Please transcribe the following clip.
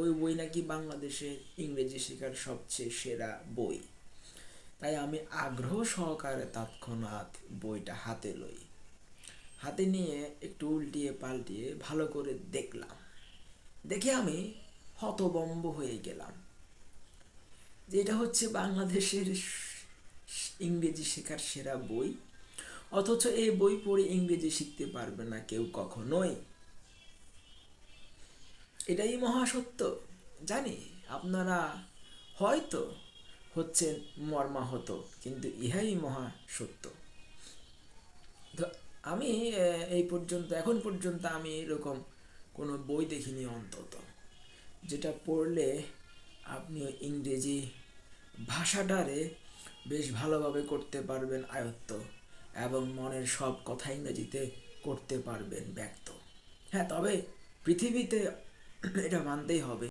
ওই বই নাকি বাংলাদেশে ইংরেজি শেখার সবচেয়ে সেরা বই। তাই আমি আগ্রহ সহকারে তৎক্ষণাৎ বইটা হাতে লই। হাতে নিয়ে একটু উল্টিয়ে পাল্টিয়ে ভালো করে দেখলাম। দেখে আমি হতবম্ব হয়ে গেলাম যে এটা হচ্ছে বাংলাদেশের ইংরেজি শেখার সেরা বই, অথচ এই বই পড়ে ইংরেজি শিখতে পারবে না কেউ কখনোই। এটাই মহাসত্য। জানি আপনারা হয়তো হচ্ছেন মর্মাহত, কিন্তু ইহাই মহা সত্য। তো আমি এখন পর্যন্ত আমি এরকম কোনো বই দেখিনি অন্তত, যেটা পড়লে আপনি ইংরেজি ভাষাটারে বেশ ভালোভাবে করতে পারবেন আয়ত্ত, এবং মনের সব কথা ইংরেজিতে করতে পারবেন ব্যক্ত। হ্যাঁ, তবে পৃথিবীতে এটা মানতেই হবে